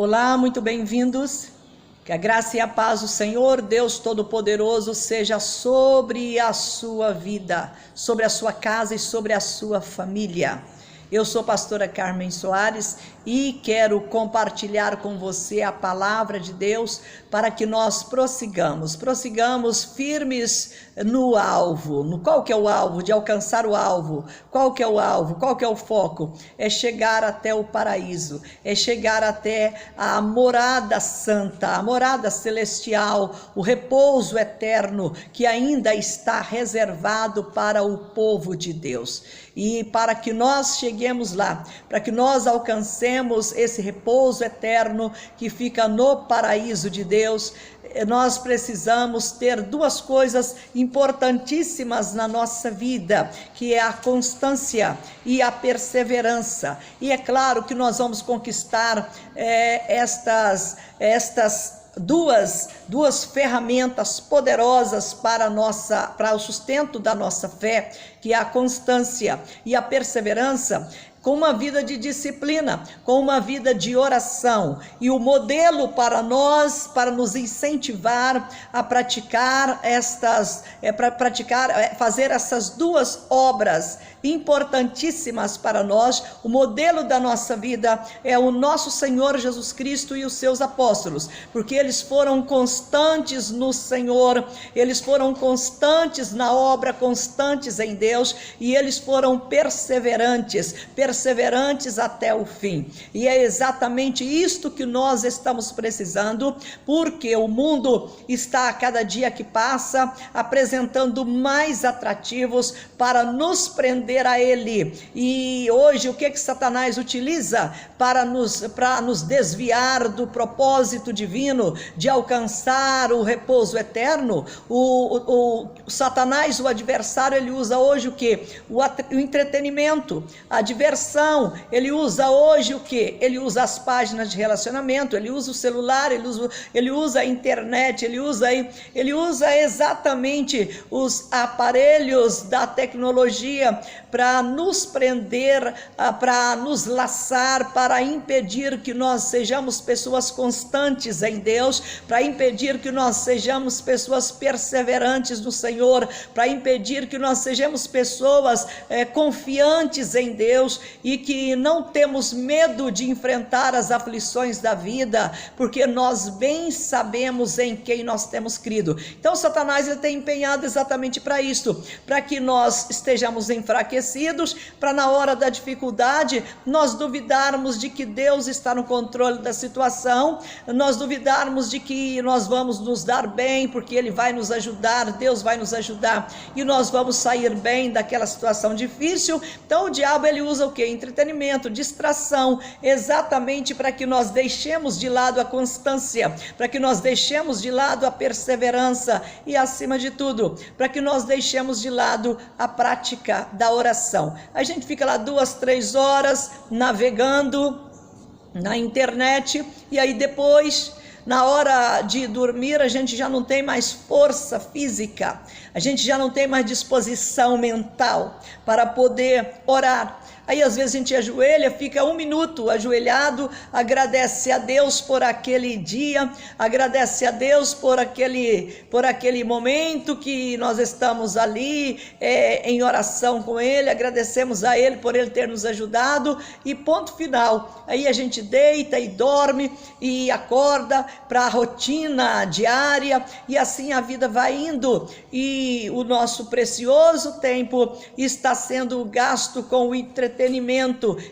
Olá, muito bem-vindos. Que a graça e a paz do Senhor, Deus Todo-Poderoso, seja sobre a sua vida, sobre a sua casa e sobre a sua família. Eu sou a pastora Carmen Soares e quero compartilhar com você a palavra de Deus para que nós prossigamos firmes no alvo. Qual que é o alvo? De alcançar o alvo. Qual que é o alvo? Qual que é o foco? É chegar até o paraíso, é chegar até a morada santa, a morada celestial, o repouso eterno que ainda está reservado para o povo de Deus. E para que nós cheguemos lá, para que nós alcancemos esse repouso eterno que fica no paraíso de Deus, nós precisamos ter duas coisas importantíssimas na nossa vida, que é a constância e a perseverança. E é claro que nós vamos conquistar estas duas ferramentas poderosas para o sustento da nossa fé, que é a constância e a perseverança, com uma vida de disciplina, com uma vida de oração. E o modelo para nós, para nos incentivar a praticar fazer essas duas obras importantíssimas para nós, o modelo da nossa vida é o nosso Senhor Jesus Cristo e os seus apóstolos, porque eles foram constantes no Senhor, eles foram constantes na obra, constantes em Deus, e eles foram perseverantes até o fim. E é exatamente isto que nós estamos precisando, porque o mundo está a cada dia que passa apresentando mais atrativos para nos prender a ele. E hoje o que Satanás utiliza para nos desviar do propósito divino de alcançar o repouso eterno? O Satanás, o adversário, ele usa hoje o que? O entretenimento, a diversão. Ele usa hoje o que? Ele usa as páginas de relacionamento, ele usa o celular, ele usa a internet, ele usa exatamente os aparelhos da tecnologia para nos prender, para nos laçar, para impedir que nós sejamos pessoas constantes em Deus, para impedir que nós sejamos pessoas perseverantes no Senhor, para impedir que nós sejamos pessoas confiantes em Deus e que não temos medo de enfrentar as aflições da vida, porque nós bem sabemos em quem nós temos crido. Então Satanás ele tem empenhado exatamente para isso, para que nós estejamos enfraquecidos, para na hora da dificuldade nós duvidarmos de que Deus está no controle da situação, nós duvidarmos de que nós vamos nos dar bem, porque Ele vai nos ajudar, Deus vai nos ajudar e nós vamos sair bem daquela situação difícil. Então o diabo ele usa o que? Entretenimento, distração, exatamente para que nós deixemos de lado a constância, para que nós deixemos de lado a perseverança e, acima de tudo, para que nós deixemos de lado a prática da oração. A gente fica lá 2-3 horas navegando na internet e aí depois, na hora de dormir, a gente já não tem mais força física, a gente já não tem mais disposição mental para poder orar. Aí às vezes a gente ajoelha, fica 1 minuto ajoelhado, agradece a Deus por aquele dia, agradece a Deus por aquele momento que nós estamos ali em oração com Ele, agradecemos a Ele por Ele ter nos ajudado e ponto final. Aí a gente deita e dorme e acorda para a rotina diária e assim a vida vai indo e o nosso precioso tempo está sendo gasto com o entretenimento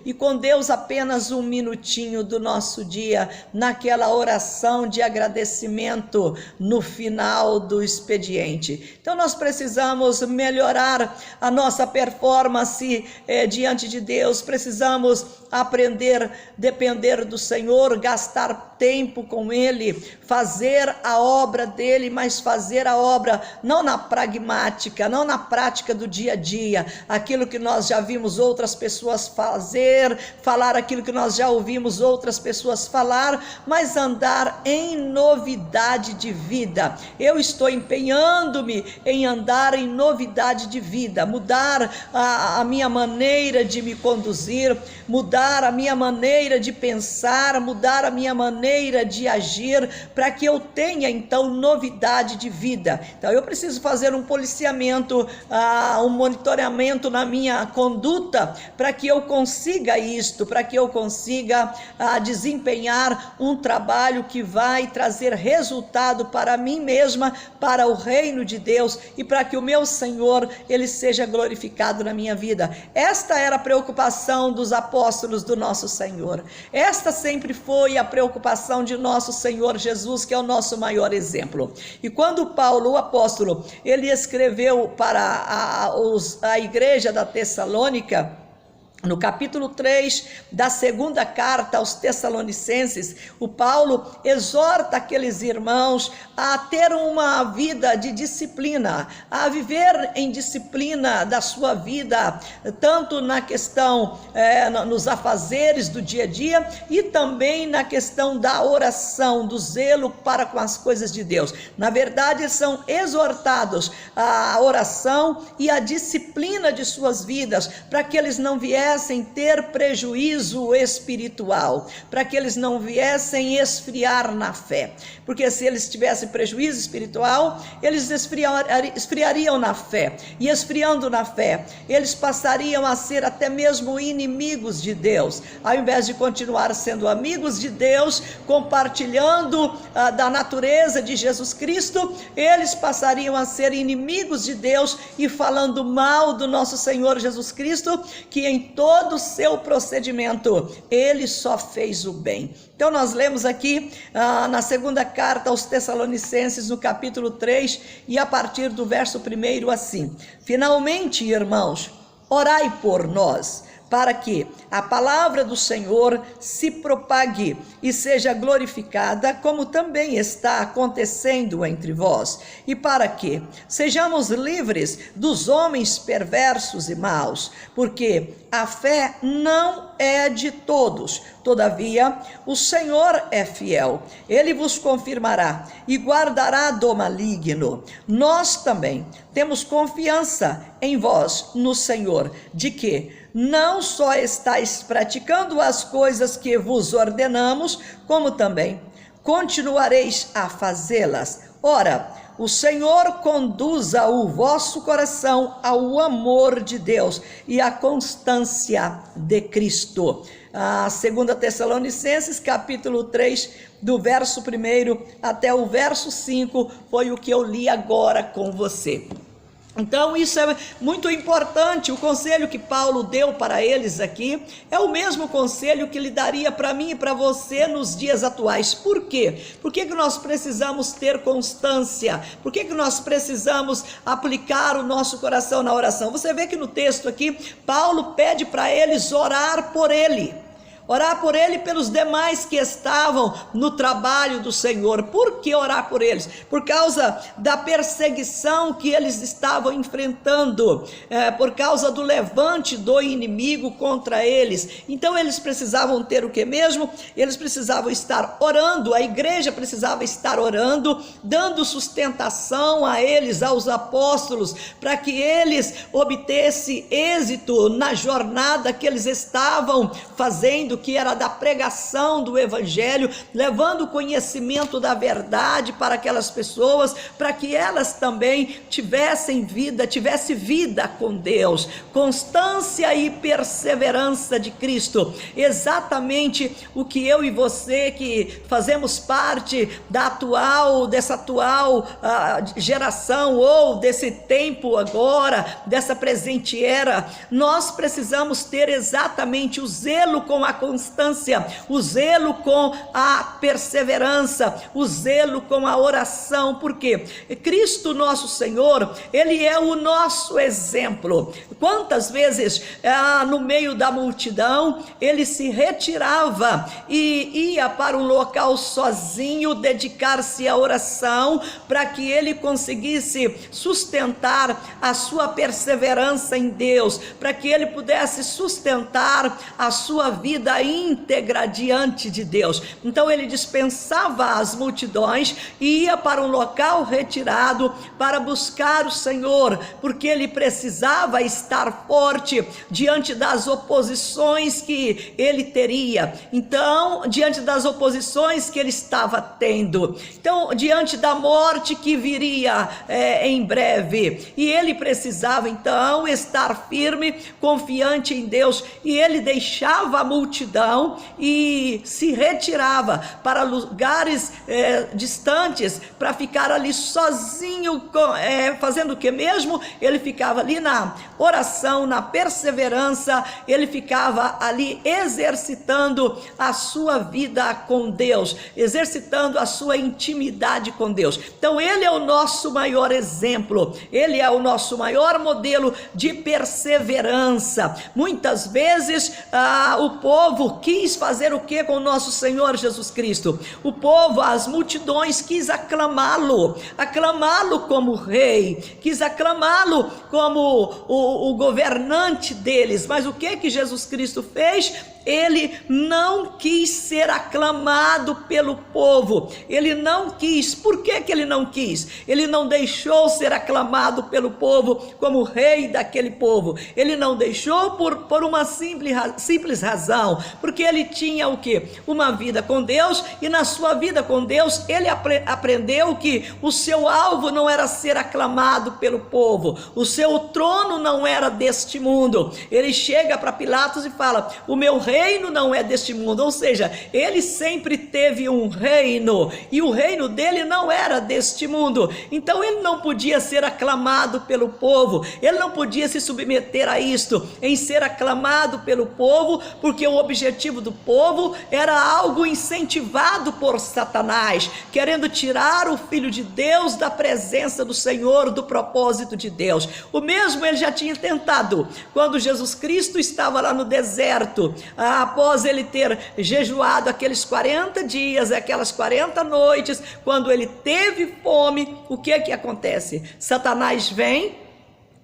e com Deus apenas 1 minutinho do nosso dia, naquela oração de agradecimento no final do expediente. Então nós precisamos melhorar a nossa performance diante de Deus, precisamos aprender, depender do Senhor, gastar tempo com Ele, fazer a obra dele, mas fazer a obra não na pragmática, não na prática do dia a dia, aquilo que nós já vimos outras pessoas pessoas falar aquilo que nós já ouvimos outras pessoas falar, mas andar em novidade de vida. Eu estou empenhando-me em andar em novidade de vida, mudar a minha maneira de me conduzir, mudar a minha maneira de pensar, mudar a minha maneira de agir, para que eu tenha então novidade de vida. Então eu preciso fazer um policiamento, um monitoramento na minha conduta, para que eu consiga isto, para que eu consiga desempenhar um trabalho que vai trazer resultado para mim mesma, para o reino de Deus e para que o meu Senhor, ele seja glorificado na minha vida. Esta era a preocupação dos apóstolos do nosso Senhor. Esta sempre foi a preocupação de nosso Senhor Jesus, que é o nosso maior exemplo. E quando Paulo, o apóstolo, ele escreveu para a igreja da Tessalônica, no capítulo 3 da segunda carta aos Tessalonicenses, o Paulo exorta aqueles irmãos a ter uma vida de disciplina, a viver em disciplina da sua vida, tanto na questão, nos afazeres do dia a dia, e também na questão da oração, do zelo para com as coisas de Deus. Na verdade, eles são exortados à oração e à disciplina de suas vidas, para que eles não viessem ter prejuízo espiritual, para que eles não viessem esfriar na fé, porque se eles tivessem prejuízo espiritual, eles esfriariam na fé, e esfriando na fé, eles passariam a ser até mesmo inimigos de Deus, ao invés de continuar sendo amigos de Deus, compartilhando da natureza de Jesus Cristo, eles passariam a ser inimigos de Deus e falando mal do nosso Senhor Jesus Cristo, que em todo o seu procedimento, ele só fez o bem. Então nós lemos aqui na segunda carta aos Tessalonicenses, no capítulo 3, e a partir do verso 1 assim: finalmente, irmãos, orai por nós, para que a palavra do Senhor se propague e seja glorificada, como também está acontecendo entre vós, e para que sejamos livres dos homens perversos e maus, porque a fé não é de todos. Todavia, o Senhor é fiel, ele vos confirmará e guardará do maligno. Nós também temos confiança em vós, no Senhor, de que não só estáis praticando as coisas que vos ordenamos, como também continuareis a fazê-las. Ora, o Senhor conduza o vosso coração ao amor de Deus e à constância de Cristo. A 2 Tessalonicenses, capítulo 3, do verso 1 até o verso 5, foi o que eu li agora com você. Então isso é muito importante. O conselho que Paulo deu para eles aqui é o mesmo conselho que ele daria para mim e para você nos dias atuais. Por quê? Por que nós precisamos ter constância? Por que nós precisamos aplicar o nosso coração na oração? Você vê que no texto aqui, Paulo pede para eles orar por ele. Orar por ele e pelos demais que estavam no trabalho do Senhor. Por que orar por eles? Por causa da perseguição que eles estavam enfrentando, por causa do levante do inimigo contra eles. Então eles precisavam ter o que mesmo? Eles precisavam estar orando, a igreja precisava estar orando, dando sustentação a eles, aos apóstolos, para que eles obtessem êxito na jornada que eles estavam fazendo, que era da pregação do evangelho, levando conhecimento da verdade para aquelas pessoas, para que elas também tivessem vida com Deus, constância e perseverança de Cristo. Exatamente o que eu e você que fazemos parte dessa atual geração, ou desse tempo agora, dessa presente era, nós precisamos ter exatamente o zelo com a constância, o zelo com a perseverança, o zelo com a oração. Por quê? Cristo nosso Senhor, Ele é o nosso exemplo. Quantas vezes no meio da multidão Ele se retirava e ia para um local sozinho, dedicar-se à oração, para que Ele conseguisse sustentar a sua perseverança em Deus, para que Ele pudesse sustentar a sua vida íntegra diante de Deus. Então Ele dispensava as multidões e ia para um local retirado para buscar o Senhor, porque Ele precisava estar forte diante das oposições que Ele teria. Então, diante das oposições que Ele estava tendo, então, diante da morte que viria em breve, e Ele precisava então estar firme, confiante em Deus, e Ele deixava a multidão e se retirava para lugares distantes, para ficar ali sozinho, fazendo o que mesmo? Ele ficava ali na oração, na perseverança, ele ficava ali exercitando a sua vida com Deus, exercitando a sua intimidade com Deus. Então Ele é o nosso maior exemplo, Ele é o nosso maior modelo de perseverança. Muitas vezes o povo quis fazer o que com o nosso Senhor Jesus Cristo? O povo, as multidões, quis aclamá-lo como rei, quis aclamá-lo como o governante deles. Mas o que Jesus Cristo fez? Ele não quis ser aclamado pelo povo, ele não quis. Por que ele não quis? Ele não deixou ser aclamado pelo povo como rei daquele povo. Ele não deixou por uma simples razão, porque ele tinha o quê? Uma vida com Deus, e na sua vida com Deus, ele aprendeu que o seu alvo não era ser aclamado pelo povo, o seu trono não era deste mundo. Ele chega para Pilatos e fala: o meu reino não é deste mundo. Ou seja, ele sempre teve um reino, e o reino dele não era deste mundo. Então ele não podia ser aclamado pelo povo, ele não podia se submeter a isto, em ser aclamado pelo povo, porque o objetivo do povo era algo incentivado por Satanás, querendo tirar o Filho de Deus da presença do Senhor, do propósito de Deus. O mesmo ele já tinha tentado quando Jesus Cristo estava lá no deserto, após ele ter jejuado aqueles 40 dias, aquelas 40 noites, quando ele teve fome. O que acontece? Satanás vem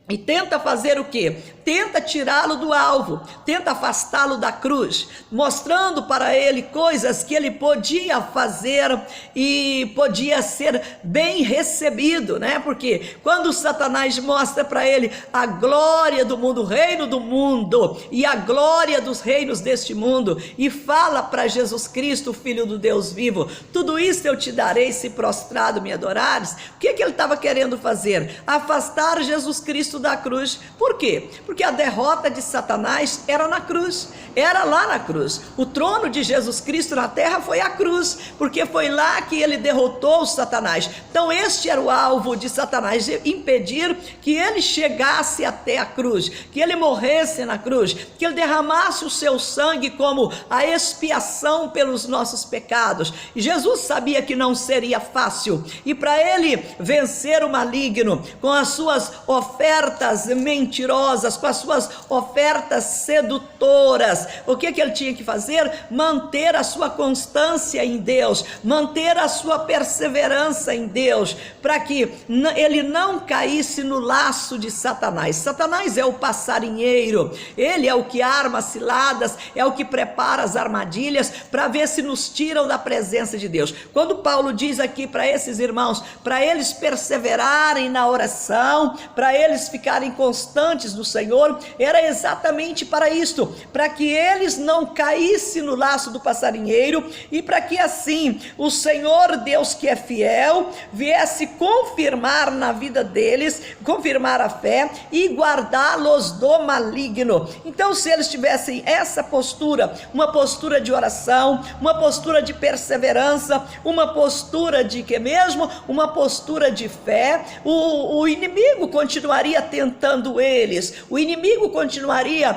e tenta fazer o quê? Tenta tirá-lo do alvo, tenta afastá-lo da cruz, mostrando para ele coisas que ele podia fazer e podia ser bem recebido, né? Porque quando Satanás mostra para ele a glória do mundo, o reino do mundo e a glória dos reinos deste mundo, e fala para Jesus Cristo, Filho do Deus vivo: tudo isso eu te darei se prostrado me adorares. O que ele estava querendo fazer? Afastar Jesus Cristo da cruz. Por quê? Porque a derrota de Satanás era na cruz, era lá na cruz. O trono de Jesus Cristo na terra foi a cruz, porque foi lá que ele derrotou Satanás. Então este era o alvo de Satanás, de impedir que ele chegasse até a cruz, que ele morresse na cruz, que ele derramasse o seu sangue como a expiação pelos nossos pecados. E Jesus sabia que não seria fácil, e para ele vencer o maligno com as suas ofertas mentirosas, com as suas ofertas sedutoras, o que ele tinha que fazer? Manter a sua constância em Deus, manter a sua perseverança em Deus, para que ele não caísse no laço de Satanás. Satanás é o passarinheiro, ele é o que arma ciladas, é o que prepara as armadilhas para ver se nos tiram da presença de Deus. Quando Paulo diz aqui para esses irmãos, para eles perseverarem na oração, para eles ficarem constantes no Senhor, era exatamente para isto, para que eles não caíssem no laço do passarinheiro, e para que assim o Senhor Deus, que é fiel, viesse confirmar na vida deles, confirmar a fé e guardá-los do maligno. Então, se eles tivessem essa postura, uma postura de oração, uma postura de perseverança, uma postura de que mesmo? Uma postura de fé, o inimigo continuaria tentando eles, o inimigo continuaria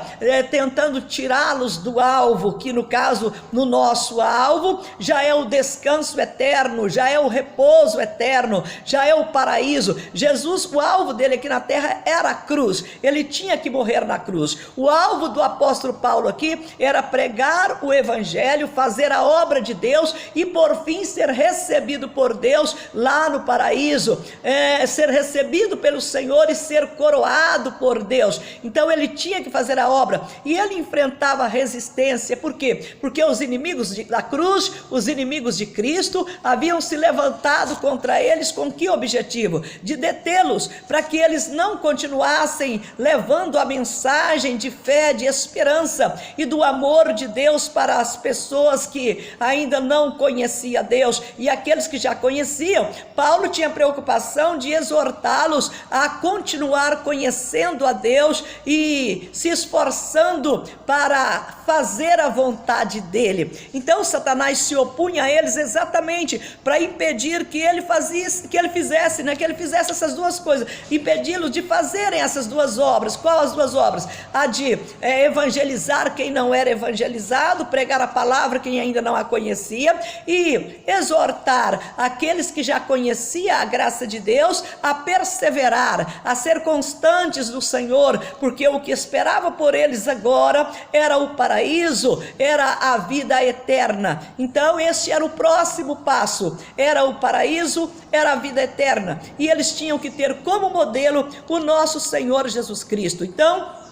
tentando tirá-los do alvo, que no caso, no nosso alvo, já é o descanso eterno, já é o repouso eterno, já é o paraíso. Jesus, o alvo dele aqui na terra era a cruz, ele tinha que morrer na cruz. O alvo do apóstolo Paulo aqui era pregar o evangelho, fazer a obra de Deus e por fim ser recebido por Deus lá no paraíso, ser recebido pelo Senhor e ser coroado por Deus. Então ele tinha que fazer a obra e ele enfrentava resistência. Por quê? Porque os inimigos da cruz, os inimigos de Cristo, haviam se levantado contra eles com que objetivo? De detê-los, para que eles não continuassem levando a mensagem de fé, de esperança e do amor de Deus para as pessoas que ainda não conheciam Deus. E aqueles que já conheciam, Paulo tinha preocupação de exortá-los a continuar conhecendo a Deus e se esforçando para fazer a vontade dele. Então Satanás se opunha a eles exatamente para impedir que ele fizesse essas duas coisas, impedi-los de fazerem essas duas obras. Qual as duas obras? A de evangelizar quem não era evangelizado, pregar a palavra quem ainda não a conhecia e exortar aqueles que já conheciam a graça de Deus a perseverar, a ser constantes no Senhor, porque o que esperava por eles agora era o paraíso, era a vida eterna. Então esse era o próximo passo, era o paraíso, era a vida eterna, e eles tinham que ter como modelo o nosso Senhor Jesus Cristo. Então,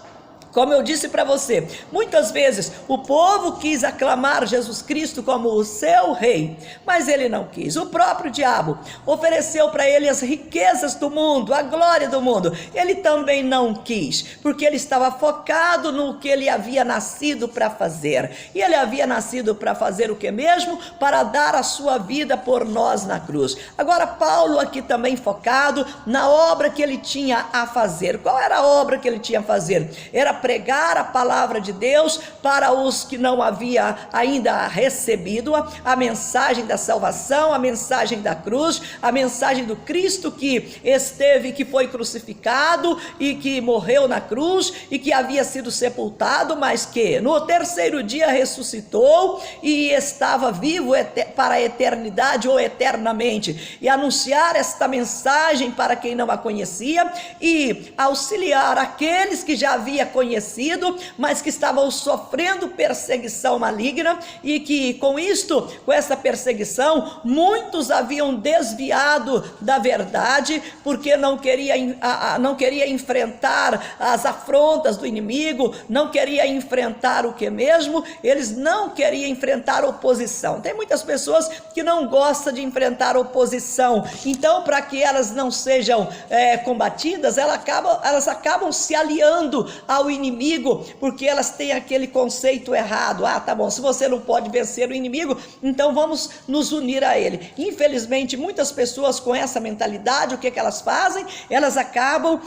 como eu disse para você, muitas vezes o povo quis aclamar Jesus Cristo como o seu rei, mas ele não quis. O próprio diabo ofereceu para ele as riquezas do mundo, a glória do mundo. Ele também não quis, porque ele estava focado no que ele havia nascido para fazer. E ele havia nascido para fazer o que mesmo? Para dar a sua vida por nós na cruz. Agora Paulo aqui também focado na obra que ele tinha a fazer. Qual era a obra que ele tinha a fazer? Era pregar a palavra de Deus para os que não havia ainda recebido a mensagem da salvação, a mensagem da cruz, a mensagem do Cristo que foi crucificado e que morreu na cruz e que havia sido sepultado, mas que no terceiro dia ressuscitou e estava vivo para a eternidade ou eternamente, e anunciar esta mensagem para quem não a conhecia e auxiliar aqueles que já havia conhecido, mas que estavam sofrendo perseguição maligna, e que com essa perseguição, muitos haviam desviado da verdade, porque não queria enfrentar as afrontas do inimigo, não queria enfrentar o que mesmo? Eles não queriam enfrentar oposição. Tem muitas pessoas que não gostam de enfrentar oposição, então para que elas não sejam combatidas, elas acabam se aliando ao inimigo, porque elas têm aquele conceito errado. Tá bom, se você não pode vencer o inimigo, então vamos nos unir a ele. Infelizmente, muitas pessoas com essa mentalidade, o que elas fazem? Elas acabam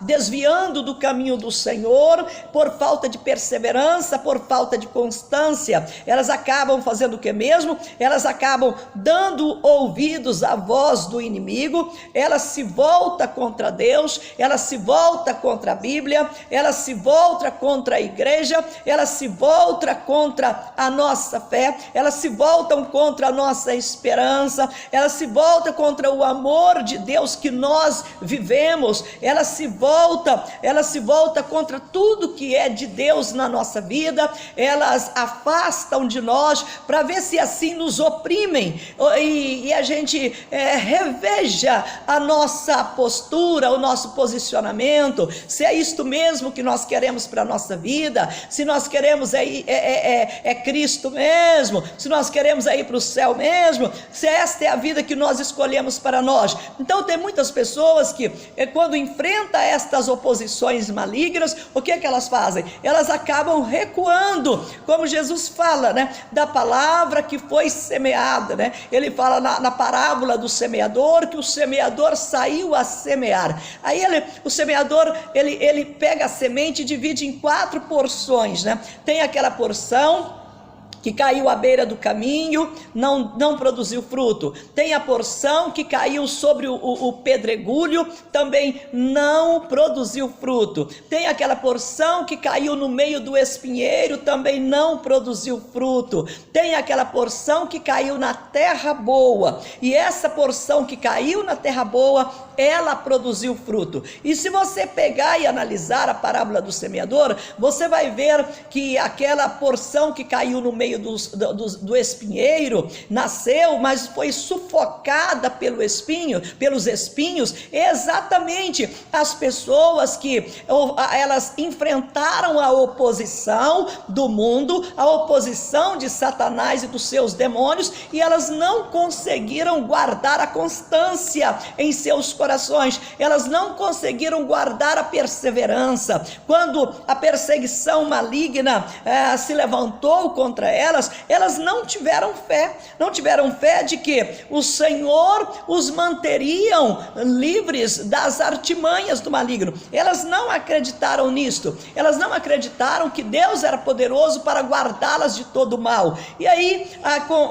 desviando do caminho do Senhor, por falta de perseverança, por falta de constância. Elas acabam fazendo o que mesmo? Elas acabam dando ouvidos à voz do inimigo, elas se voltam contra Deus, elas se voltam contra a Bíblia, elas se voltam contra a igreja, elas se voltam contra a nossa fé, elas se voltam contra a nossa esperança, elas se voltam contra o amor de Deus que nós vivemos, elas se voltam contra tudo que é de Deus na nossa vida, elas afastam de nós para ver se assim nos oprimem e a gente reveja a nossa postura, o nosso posicionamento, se é isto mesmo que nós queremos para a nossa vida, se nós queremos Cristo mesmo, se nós queremos ir para o céu mesmo, se esta é a vida que nós escolhemos para nós. Então tem muitas pessoas que quando enfrentam estas oposições malignas, o que elas fazem? Elas acabam recuando, como Jesus fala, da palavra que foi semeada, ele fala na parábola do semeador, que o semeador saiu a semear. Aí o semeador, ele pega a semente e divide em 4 porções, tem aquela porção que caiu à beira do caminho, não produziu fruto. Tem a porção que caiu sobre o pedregulho, também não produziu fruto. Tem aquela porção que caiu no meio do espinheiro, também não produziu fruto. Tem aquela porção que caiu na terra boa, e essa porção que caiu na terra boa, ela produziu fruto. E se você pegar e analisar a parábola do semeador, você vai ver que aquela porção que caiu no meio do espinheiro nasceu, mas foi sufocada pelos espinhos, exatamente as pessoas que elas enfrentaram a oposição do mundo, a oposição de Satanás e dos seus demônios, e elas não conseguiram guardar a constância em seus corações, elas não conseguiram guardar a perseverança. Quando a perseguição maligna se levantou contra elas, elas não tiveram fé de que o Senhor os manteriam livres das artimanhas do maligno. Elas não acreditaram nisto, elas não acreditaram que Deus era poderoso para guardá-las de todo o mal. E aí,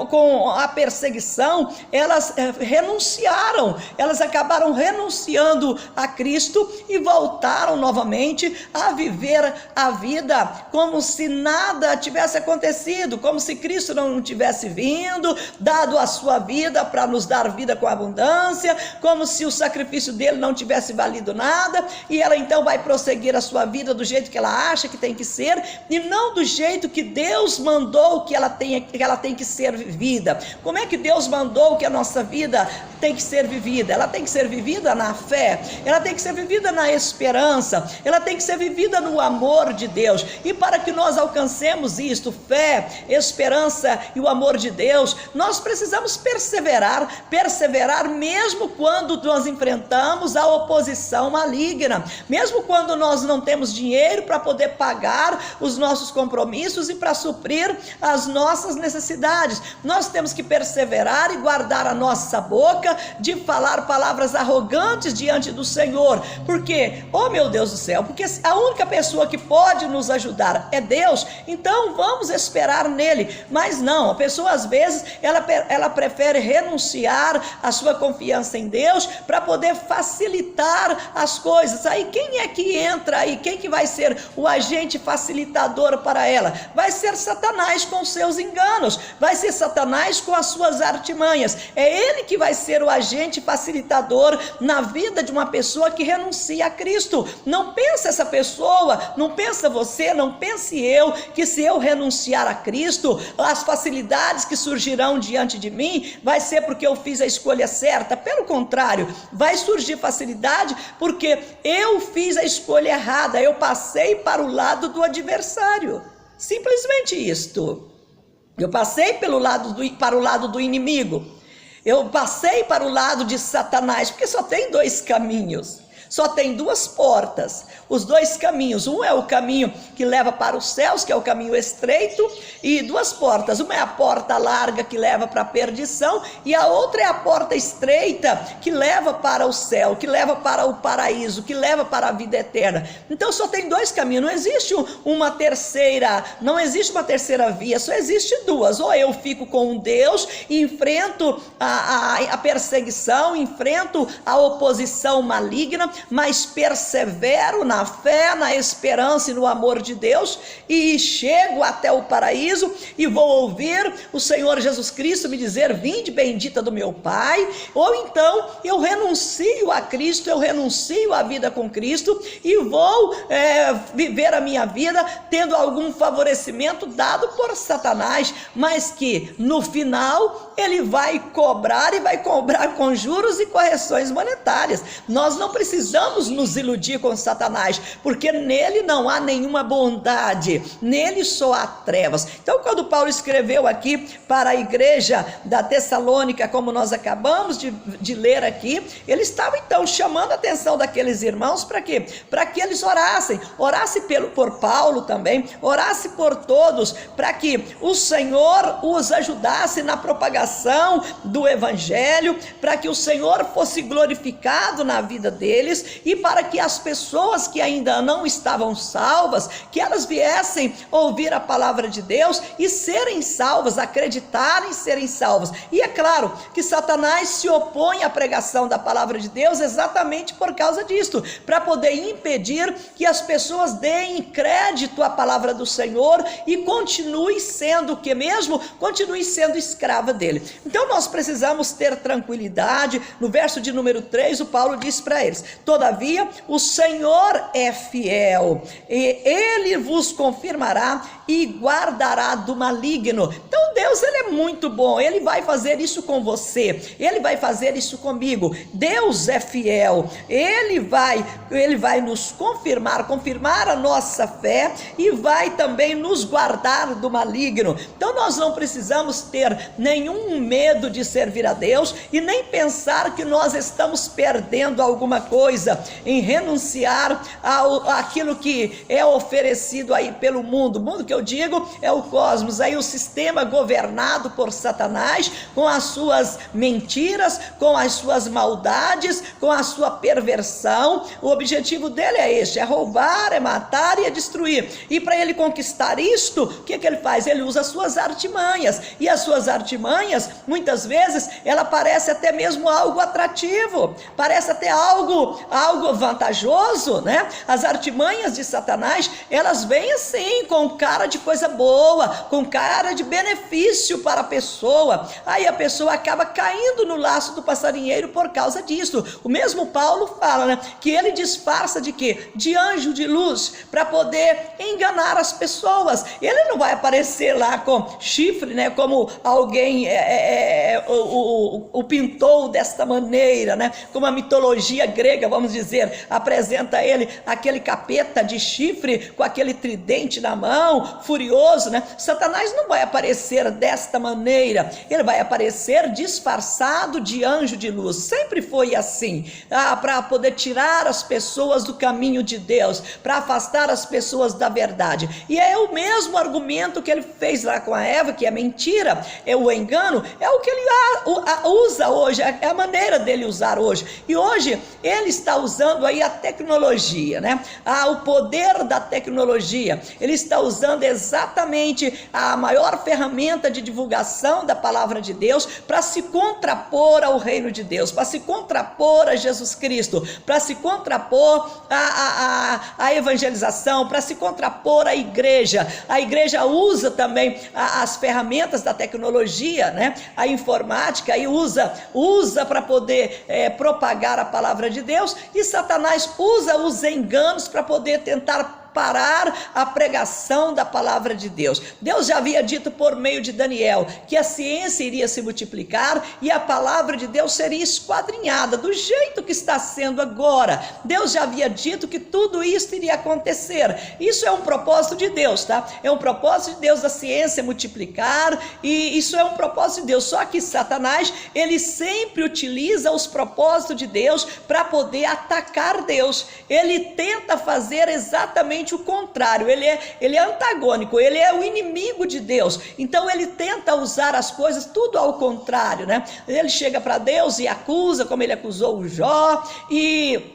com a perseguição, elas renunciaram, elas acabaram renunciando a Cristo e voltaram novamente a viver a vida como se nada tivesse acontecido, como se Cristo não tivesse vindo, dado a sua vida para nos dar vida com abundância, como se o sacrifício dele não tivesse valido nada, e ela então vai prosseguir a sua vida do jeito que ela acha que tem que ser, e não do jeito que Deus mandou que ela tem que ser vivida. Como é que Deus mandou que a nossa vida tem que ser vivida? Ela tem que ser vivida na fé, ela tem que ser vivida na esperança, ela tem que ser vivida no amor de Deus. E para que nós alcancemos isto, fé, esperança e o amor de Deus, nós precisamos perseverar mesmo quando nós enfrentamos a oposição maligna, mesmo quando nós não temos dinheiro para poder pagar os nossos compromissos e para suprir as nossas necessidades. Nós temos que perseverar e guardar a nossa boca de falar palavras arrogantes diante do Senhor. Porque, oh meu Deus do céu, porque a única pessoa que pode nos ajudar é Deus, então vamos esperar nele. Mas não, a pessoa às vezes ela prefere renunciar a sua confiança em Deus para poder facilitar as coisas. Aí quem é que entra aí? Quem que vai ser o agente facilitador para ela? Vai ser Satanás com seus enganos, vai ser Satanás com as suas artimanhas. É ele que vai ser o agente facilitador na vida de uma pessoa que renuncia a Cristo. Não pensa essa pessoa, não pensa você, não pense eu, que se eu renunciar a Cristo, as facilidades que surgirão diante de mim vai ser porque eu fiz a escolha certa. Pelo contrário, vai surgir facilidade porque eu fiz a escolha errada, eu passei para o lado do adversário. Simplesmente isto. Eu passei para o lado do inimigo, eu passei para o lado de Satanás, porque só tem dois caminhos, só tem duas portas, os dois caminhos. Um é o caminho que leva para os céus, que é o caminho estreito, e duas portas. Uma é a porta larga que leva para a perdição, e a outra é a porta estreita que leva para o céu, que leva para o paraíso, que leva para a vida eterna. Então só tem dois caminhos, não existe uma terceira via, só existe duas. Ou eu fico com Deus e enfrento a perseguição, enfrento a oposição maligna, mas persevero na fé, na esperança e no amor de Deus, e chego até o paraíso e vou ouvir o Senhor Jesus Cristo me dizer: vinde bendita do meu Pai. Ou então eu renuncio a Cristo, eu renuncio à vida com Cristo e vou viver a minha vida tendo algum favorecimento dado por Satanás, mas que no final ele vai cobrar, e vai cobrar com juros e correções monetárias. Nós não precisamos nos iludir com Satanás, porque nele não há nenhuma bondade, nele só há trevas. Então, quando Paulo escreveu aqui para a igreja da Tessalônica, como nós acabamos de ler aqui, ele estava então chamando a atenção daqueles irmãos para quê? Para que eles orassem por Paulo também, orasse por todos, para que o Senhor os ajudasse na propagação do evangelho, para que o Senhor fosse glorificado na vida deles, deles, e para que as pessoas que ainda não estavam salvas, que elas viessem ouvir a palavra de Deus e serem salvas, acreditarem serem salvas. E é claro que Satanás se opõe à pregação da palavra de Deus exatamente por causa disto, para poder impedir que as pessoas deem crédito à palavra do Senhor e continue sendo o que mesmo? Continue sendo escrava dele. Então nós precisamos ter tranquilidade. No verso de número 3, o Paulo diz para eles: todavia o Senhor é fiel, e ele vos confirmará e guardará do maligno. Então Deus, ele é muito bom, ele vai fazer isso com você, ele vai fazer isso comigo. Deus é fiel, ele vai nos confirmar a nossa fé, e vai também nos guardar do maligno. Então nós não precisamos ter nenhum medo de servir a Deus, e nem pensar que nós estamos perdendo alguma coisa em renunciar àquilo que é oferecido aí pelo mundo. O mundo que eu digo é o cosmos, aí o sistema governado por Satanás, com as suas mentiras, com as suas maldades, com a sua perversão. O objetivo dele é este: é roubar, é matar e é destruir. E para ele conquistar isto, o que ele faz? Ele usa as suas artimanhas, e as suas artimanhas, muitas vezes, ela parece até mesmo algo atrativo, parece até algo vantajoso, né? As artimanhas de Satanás, elas vêm assim, com cara de coisa boa, com cara de benefício para a pessoa. Aí a pessoa acaba caindo no laço do passarinheiro por causa disso. O mesmo Paulo fala, né, que ele disfarça de quê? De anjo de luz, para poder enganar as pessoas. Ele não vai aparecer lá com chifre, né, como alguém o pintou desta maneira, né? Como a mitologia grega, vamos dizer, apresenta ele, aquele capeta de chifre com aquele tridente na mão, furioso, né? Satanás não vai aparecer desta maneira, ele vai aparecer disfarçado de anjo de luz. Sempre foi assim, para poder tirar as pessoas do caminho de Deus, para afastar as pessoas da verdade. E é o mesmo argumento que ele fez lá com a Eva, que é mentira, é o engano, é o que ele usa hoje, é a maneira dele usar hoje. E hoje ele está usando aí a tecnologia, né? O poder da tecnologia. Ele está usando exatamente a maior ferramenta de divulgação da palavra de Deus para se contrapor ao reino de Deus, para se contrapor a Jesus Cristo, para se contrapor a evangelização, para se contrapor à igreja. A igreja usa também as ferramentas da tecnologia, né? A informática, e usa para poder propagar a palavra de Deus, e Satanás usa os enganos para poder tentar parar a pregação da palavra de Deus. Deus já havia dito por meio de Daniel que a ciência iria se multiplicar e a palavra de Deus seria esquadrinhada do jeito que está sendo agora. Deus já havia dito que tudo isso iria acontecer. Isso é um propósito de Deus, tá? É um propósito de Deus da ciência multiplicar, e isso é um propósito de Deus. Só que Satanás, ele sempre utiliza os propósitos de Deus para poder atacar Deus. Ele tenta fazer exatamente o contrário, ele é antagônico, ele é o inimigo de Deus. Então ele tenta usar as coisas tudo ao contrário, né? Ele chega para Deus e acusa, como ele acusou o Jó, e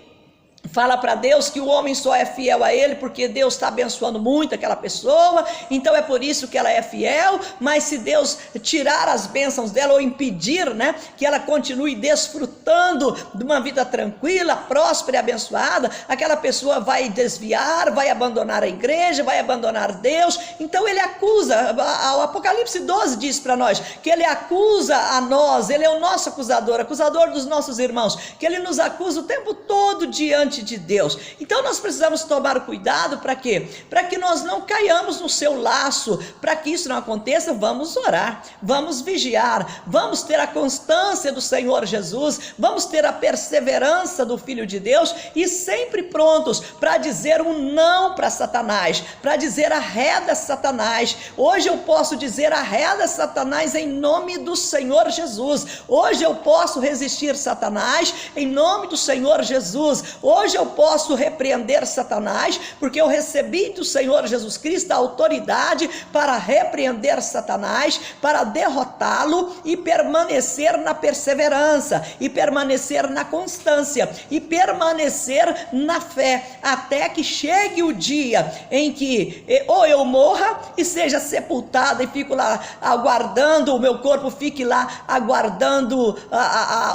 fala para Deus que o homem só é fiel a ele porque Deus está abençoando muito aquela pessoa, então é por isso que ela é fiel. Mas se Deus tirar as bênçãos dela, ou impedir, né, que ela continue desfrutando de uma vida tranquila, próspera e abençoada, aquela pessoa vai desviar, vai abandonar a igreja, vai abandonar Deus. Então ele acusa. O Apocalipse 12 diz para nós que ele acusa a nós, ele é o nosso acusador dos nossos irmãos, que ele nos acusa o tempo todo diante de Deus. Então nós precisamos tomar cuidado. para quê? Para que nós não caiamos no seu laço. Para que isso não aconteça, vamos orar, vamos vigiar, vamos ter a constância do Senhor Jesus, vamos ter a perseverança do Filho de Deus, e sempre prontos para dizer um não para Satanás, para dizer arreda Satanás. Hoje eu posso dizer arreda Satanás em nome do Senhor Jesus. Hoje eu posso resistir Satanás em nome do Senhor Jesus. Hoje hoje eu posso repreender Satanás, porque eu recebi do Senhor Jesus Cristo a autoridade para repreender Satanás, para derrotá-lo e permanecer na perseverança, e permanecer na constância, e permanecer na fé, até que chegue o dia em que ou eu morra e seja sepultado e fico lá aguardando, o meu corpo fique lá aguardando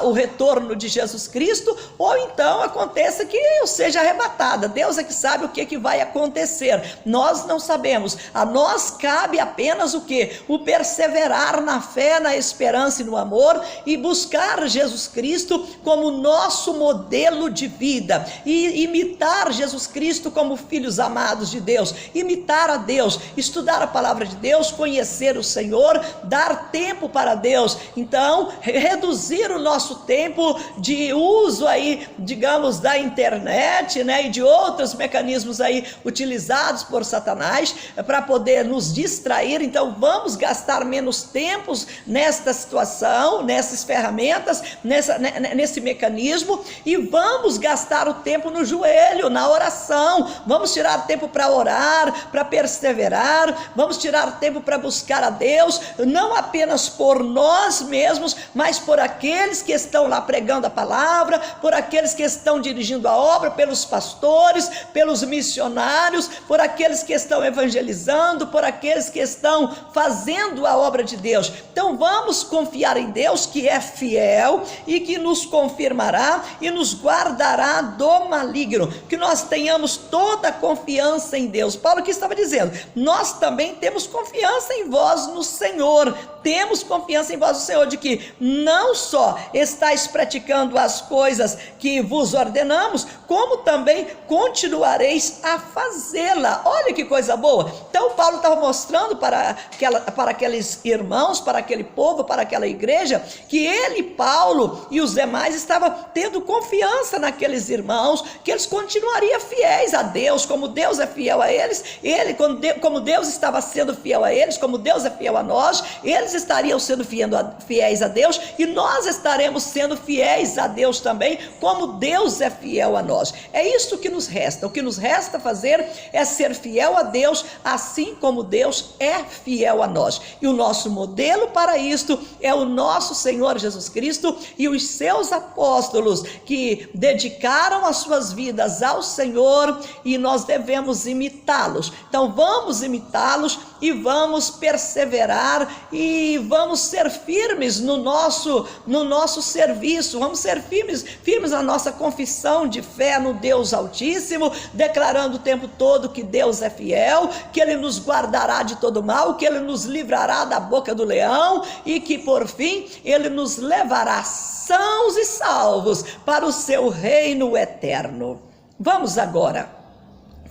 o retorno de Jesus Cristo, ou então aconteça que eu seja arrebatada. Deus é que sabe o que vai acontecer, nós não sabemos. A nós cabe apenas o que? O perseverar na fé, na esperança e no amor, e buscar Jesus Cristo como nosso modelo de vida, e imitar Jesus Cristo como filhos amados de Deus, imitar a Deus, estudar a palavra de Deus, conhecer o Senhor, dar tempo para Deus. Então, reduzir o nosso tempo de uso aí, digamos, da internet, né, e de outros mecanismos aí utilizados por Satanás para poder nos distrair. Então, vamos gastar menos tempos nesta situação, nessas ferramentas, nesse mecanismo, e vamos gastar o tempo no joelho, na oração. Vamos tirar tempo para orar, para perseverar, vamos tirar tempo para buscar a Deus, não apenas por nós mesmos, mas por aqueles que estão lá pregando a palavra, por aqueles que estão dirigindo a obra, pelos pastores, pelos missionários, por aqueles que estão evangelizando, por aqueles que estão fazendo a obra de Deus. Então vamos confiar em Deus, que é fiel e que nos confirmará e nos guardará do maligno, que nós tenhamos toda a confiança em Deus. Paulo que estava dizendo, nós também temos confiança em vós no Senhor, temos confiança em vós no Senhor, de que não só estáis praticando as coisas que vos ordenamos, como também continuareis a fazê-la. Olha que coisa boa. Então Paulo estava mostrando para aqueles irmãos, para aquele povo, para aquela igreja, que ele, Paulo e os demais estavam tendo confiança naqueles irmãos, que eles continuariam fiéis a Deus, como Deus é fiel a eles, como Deus estava sendo fiel a eles, como Deus é fiel a nós, eles estariam sendo fiéis a Deus, e nós estaremos sendo fiéis a Deus também, como Deus é fiel a nós. É isso que nos resta. O que nos resta fazer é ser fiel a Deus, assim como Deus é fiel a nós. E o nosso modelo para isto é o nosso Senhor Jesus Cristo e os seus apóstolos, que dedicaram as suas vidas ao Senhor, e nós devemos imitá-los. Então vamos imitá-los e vamos perseverar e vamos ser firmes no nosso serviço, vamos ser firmes na nossa confissão de fé no Deus Altíssimo, declarando o tempo todo que Deus é fiel, que Ele nos guardará de todo mal, que Ele nos livrará da boca do leão, e que por fim Ele nos levará sãos e salvos para o seu reino eterno. Vamos agora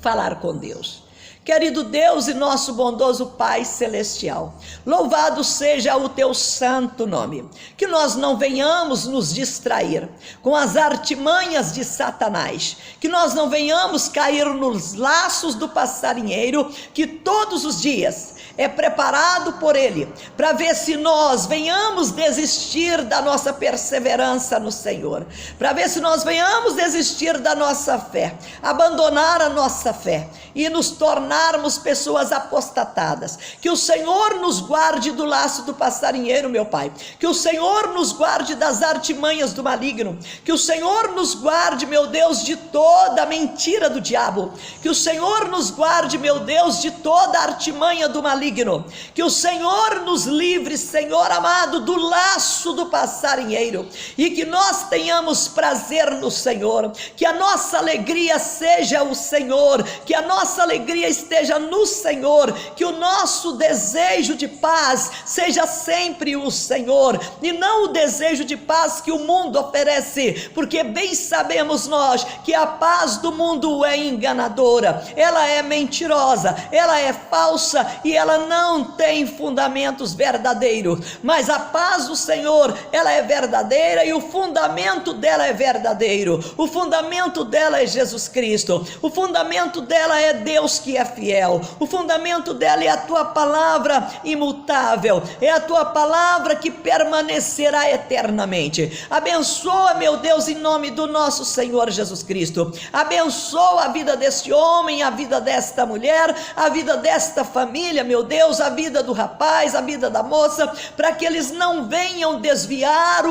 falar com Deus. Querido Deus e nosso bondoso Pai Celestial, louvado seja o teu santo nome, que nós não venhamos nos distrair com as artimanhas de Satanás, que nós não venhamos cair nos laços do passarinheiro, que todos os dias é preparado por ele, para ver se nós venhamos desistir da nossa perseverança no Senhor, para ver se nós venhamos desistir da nossa fé, abandonar a nossa fé e nos tornarmos pessoas apostatadas. Que o Senhor nos guarde do laço do passarinheiro, meu Pai, que o Senhor nos guarde das artimanhas do maligno, que o Senhor nos guarde, meu Deus, de toda mentira do diabo, que o Senhor nos guarde, meu Deus, de toda artimanha do maligno, que o Senhor nos livre, Senhor amado, do laço do passarinheiro, e que nós tenhamos prazer no Senhor, que a nossa alegria seja o Senhor, que a nossa alegria esteja no Senhor, que o nosso desejo de paz seja sempre o Senhor, e não o desejo de paz que o mundo oferece, porque bem sabemos nós que a paz do mundo é enganadora, ela é mentirosa, ela é falsa, e ela ela não tem fundamentos verdadeiros, mas a paz do Senhor, ela é verdadeira, e o fundamento dela é verdadeiro. O fundamento dela é Jesus Cristo, o fundamento dela é Deus que é fiel, o fundamento dela é a tua palavra imutável, é a tua palavra que permanecerá eternamente. Abençoa, meu Deus, em nome do nosso Senhor Jesus Cristo. Abençoa a vida deste homem, a vida desta mulher, a vida desta família, meu Deus, a vida do rapaz, a vida da moça, para que eles não venham desviar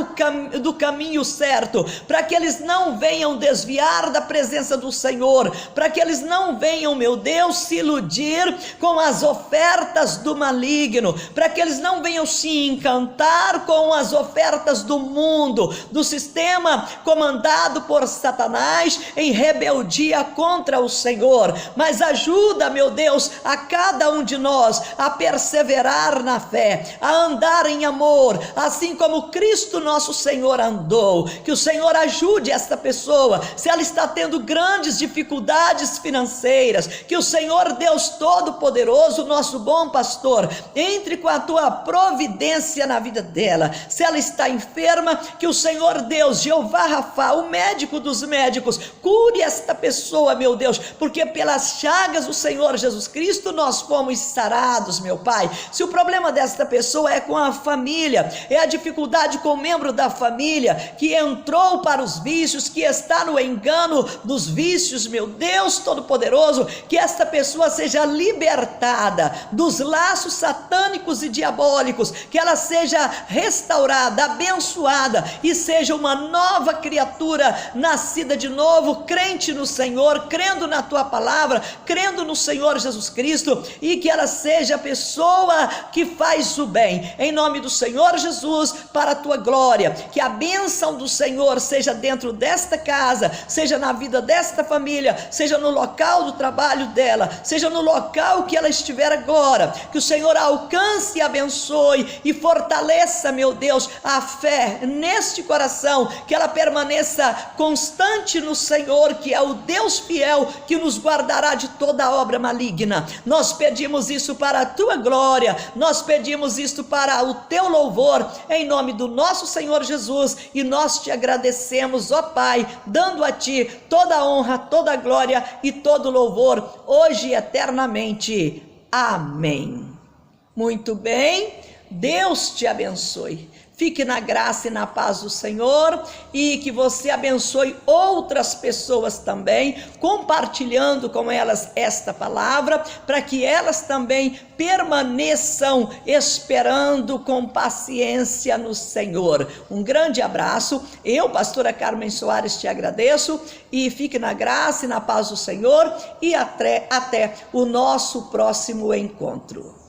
do caminho certo, para que eles não venham desviar da presença do Senhor, para que eles não venham, meu Deus, se iludir com as ofertas do maligno, para que eles não venham se encantar com as ofertas do mundo, do sistema comandado por Satanás em rebeldia contra o Senhor. Mas ajuda, meu Deus, a cada um de nós a perseverar na fé, a andar em amor, assim como Cristo nosso Senhor andou. Que o Senhor ajude esta pessoa, se ela está tendo grandes dificuldades financeiras, que o Senhor Deus Todo-Poderoso, nosso bom pastor, entre com a tua providência na vida dela. Se ela está enferma, que o Senhor Deus, Jeová Rafa, o médico dos médicos, cure esta pessoa, meu Deus, porque pelas chagas do Senhor Jesus Cristo nós fomos sarados, meu Pai. Se o problema desta pessoa é com a família, é a dificuldade com o membro da família que entrou para os vícios, que está no engano dos vícios, meu Deus Todo-Poderoso, que esta pessoa seja libertada dos laços satânicos e diabólicos, que ela seja restaurada, abençoada e seja uma nova criatura, nascida de novo, crente no Senhor, crendo na tua palavra, crendo no Senhor Jesus Cristo, e que ela seja a pessoa que faz o bem, em nome do Senhor Jesus, para a tua glória. Que a bênção do Senhor seja dentro desta casa, seja na vida desta família, seja no local do trabalho dela, seja no local que ela estiver agora. Que o Senhor alcance e abençoe e fortaleça, meu Deus, a fé neste coração, que ela permaneça constante no Senhor, que é o Deus fiel, que nos guardará de toda obra maligna. Nós pedimos isso para a tua glória, nós pedimos isto para o teu louvor, em nome do nosso Senhor Jesus, e nós te agradecemos, ó Pai, dando a ti toda a honra, toda a glória e todo o louvor, hoje e eternamente. Amém. Muito bem, Deus te abençoe. Fique na graça e na paz do Senhor, e que você abençoe outras pessoas também, compartilhando com elas esta palavra, para que elas também permaneçam esperando com paciência no Senhor. Um grande abraço. Eu, pastora Carmen Soares, te agradeço, e fique na graça e na paz do Senhor, e até o nosso próximo encontro.